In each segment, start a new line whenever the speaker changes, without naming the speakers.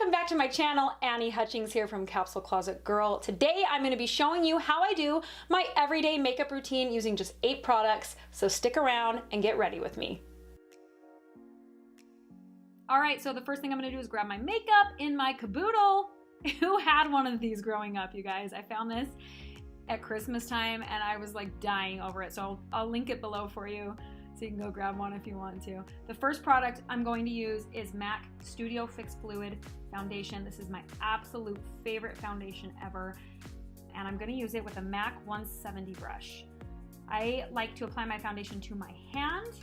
Welcome back to my channel. Annie Hutchings here from Capsule Closet Girl. Today I'm going to be showing you how I do my everyday makeup routine using just 8 products, so stick around and get ready with me. Alright, so the first thing I'm going to do is grab my makeup in my caboodle. Who had one of these growing up, you guys? I found this at Christmas time and I was like dying over it, so I'll link it below for you so you can go grab one if you want to. The first product I'm going to use is MAC Studio Fix Fluid Foundation. This is my absolute favorite foundation ever, and I'm going to use it with a MAC 170 brush. I like to apply my foundation to my hand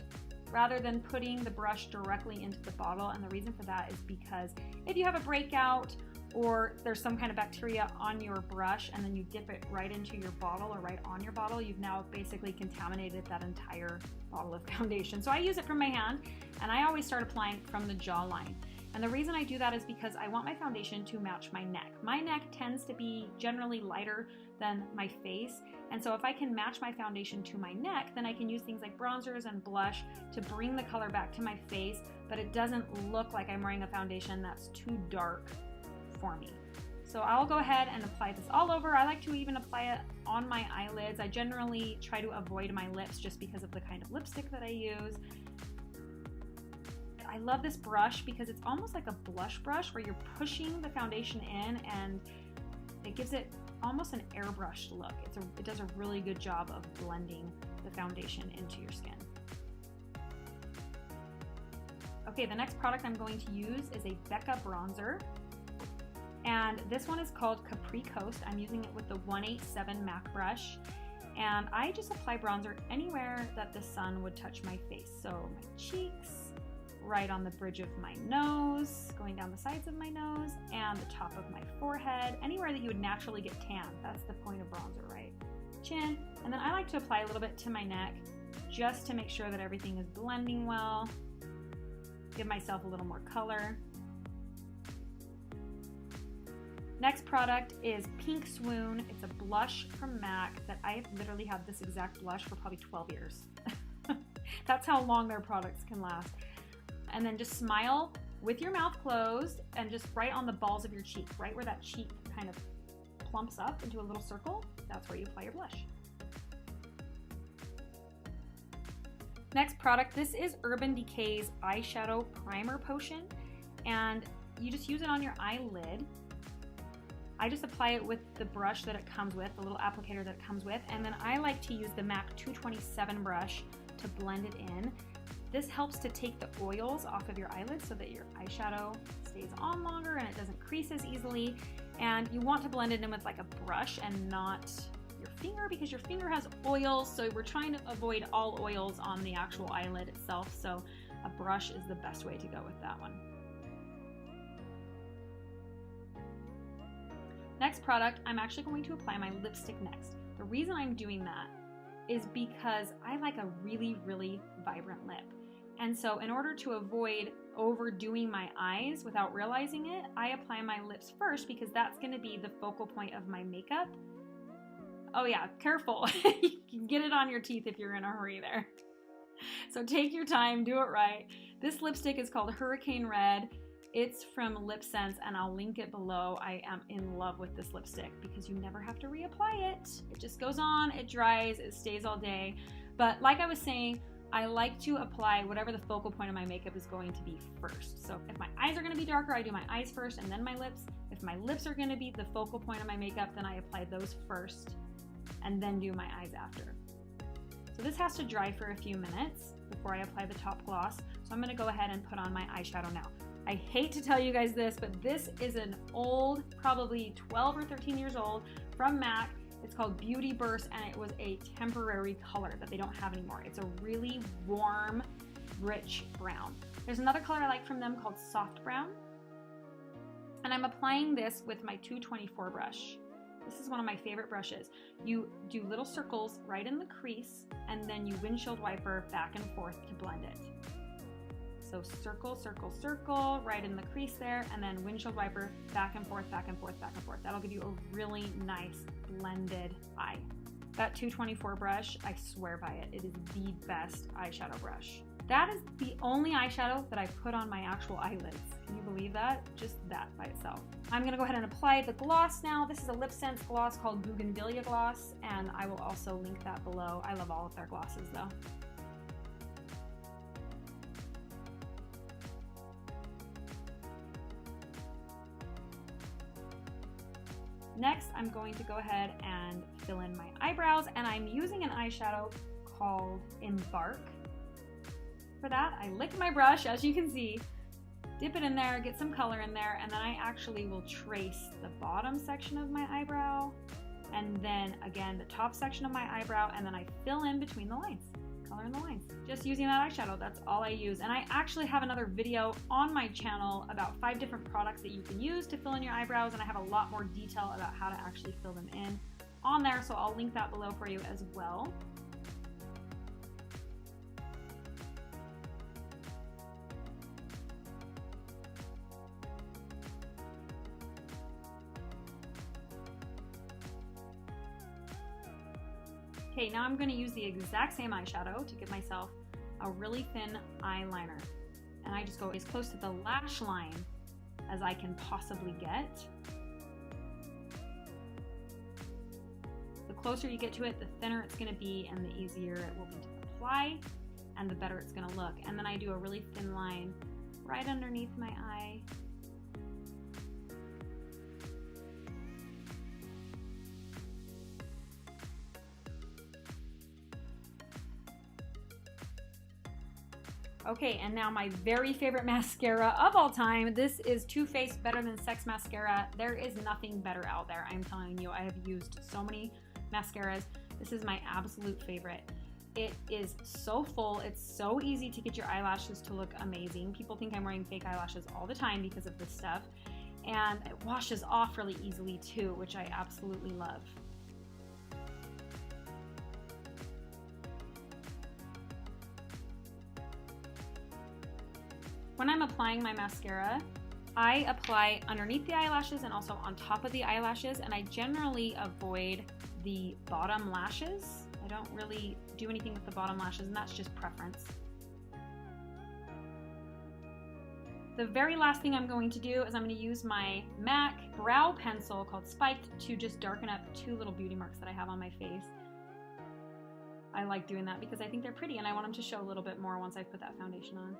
rather than putting the brush directly into the bottle, and the reason for that is because if you have a breakout or there's some kind of bacteria on your brush and then you dip it right into your bottle or right on your bottle, you've now basically contaminated that entire bottle of foundation. So I use it from my hand, and I always start applying from the jawline. And the reason I do that is because I want my foundation to match my neck. My neck tends to be generally lighter than my face, and so if I can match my foundation to my neck, then I can use things like bronzers and blush to bring the color back to my face, but it doesn't look like I'm wearing a foundation that's too dark for me. So I'll go ahead and apply this all over. I like to even apply it on my eyelids. I generally try to avoid my lips just because of the kind of lipstick that I use. I love this brush because it's almost like a blush brush where you're pushing the foundation in and it gives it almost an airbrushed look. It does a really good job of blending the foundation into your skin. Okay, the next product I'm going to use is a Becca bronzer. And this one is called Capri Coast. I'm using it with the 187 MAC brush. And I just apply bronzer anywhere that the sun would touch my face. So my cheeks, right on the bridge of my nose, going down the sides of my nose, and the top of my forehead, anywhere that you would naturally get tan. That's the point of bronzer, right? Chin. And then I like to apply a little bit to my neck just to make sure that everything is blending well. Give myself a little more color. Next product is Pink Swoon. It's a blush from MAC that I have literally had this exact blush for probably 12 years. That's how long their products can last. And then just smile with your mouth closed and just right on the balls of your cheek, right where that cheek kind of plumps up into a little circle. That's where you apply your blush. Next product, this is Urban Decay's Eyeshadow Primer Potion, and you just use it on your eyelid. I just apply it with the brush that it comes with, the little applicator that it comes with, and then I like to use the MAC 227 brush to blend it in. This helps to take the oils off of your eyelids so that your eyeshadow stays on longer and it doesn't crease as easily. And you want to blend it in with like a brush and not your finger, because your finger has oils, so we're trying to avoid all oils on the actual eyelid itself, so a brush is the best way to go with that one. Next product, I'm actually going to apply my lipstick next. The reason I'm doing that is because I like a really, really vibrant lip. And so in order to avoid overdoing my eyes without realizing it, I apply my lips first because that's going to be the focal point of my makeup. Oh yeah, careful. You can get it on your teeth if you're in a hurry there. So take your time, do it right. This lipstick is called Hurricane Red. It's from LipSense, and I'll link it below. I am in love with this lipstick because you never have to reapply it. It just goes on, it dries, it stays all day. But like I was saying, I like to apply whatever the focal point of my makeup is going to be first. So if my eyes are going to be darker, I do my eyes first and then my lips. If my lips are going to be the focal point of my makeup, then I apply those first and then do my eyes after. So this has to dry for a few minutes before I apply the top gloss. So I'm going to go ahead and put on my eyeshadow now. I hate to tell you guys this, but this is an old, probably 12 or 13 years old, from MAC. It's called Beauty Burst, and it was a temporary color that they don't have anymore. It's a really warm, rich brown. There's another color I like from them called Soft Brown, and I'm applying this with my 224 brush. This is one of my favorite brushes. You do little circles right in the crease, and then you windshield wiper back and forth to blend it. So circle, circle, circle, right in the crease there, and then windshield wiper, back and forth, back and forth, back and forth. That'll give you a really nice blended eye. That 224 brush, I swear by it. It is the best eyeshadow brush. That is the only eyeshadow that I put on my actual eyelids. Can you believe that? Just that by itself. I'm gonna go ahead and apply the gloss now. This is a LipSense gloss called Bougainvillea Gloss, and I will also link that below. I love all of their glosses though. Next, I'm going to go ahead and fill in my eyebrows, and I'm using an eyeshadow called Embark. For that, I lick my brush, as you can see, dip it in there, get some color in there, and then I actually will trace the bottom section of my eyebrow, and then again the top section of my eyebrow, and then I fill in between the lines, color in the lines. Just using that eyeshadow, that's all I use. And I actually have another video on my channel about 5 different products that you can use to fill in your eyebrows, and I have a lot more detail about how to actually fill them in on there, so I'll link that below for you as well. Okay, now I'm going to use the exact same eyeshadow to give myself a really thin eyeliner. And I just go as close to the lash line as I can possibly get. The closer you get to it, the thinner it's going to be and the easier it will be to apply and the better it's going to look. And then I do a really thin line right underneath my eye. Okay, and now my very favorite mascara of all time. This is Too Faced Better Than Sex Mascara. There is nothing better out there. I'm telling you, I have used so many mascaras. This is my absolute favorite. It is so full. It's so easy to get your eyelashes to look amazing. People think I'm wearing fake eyelashes all the time because of this stuff. And it washes off really easily too, which I absolutely love. When I'm applying my mascara, I apply underneath the eyelashes and also on top of the eyelashes, and I generally avoid the bottom lashes. I don't really do anything with the bottom lashes, and that's just preference. The very last thing I'm going to do is I'm going to use my MAC brow pencil called Spiked to just darken up 2 little beauty marks that I have on my face. I like doing that because I think they're pretty and I want them to show a little bit more once I put that foundation on.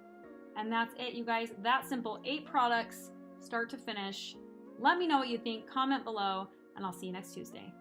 And that's it, you guys. That simple. 8 products, start to finish. Let me know what you think. Comment below, and I'll see you next Tuesday.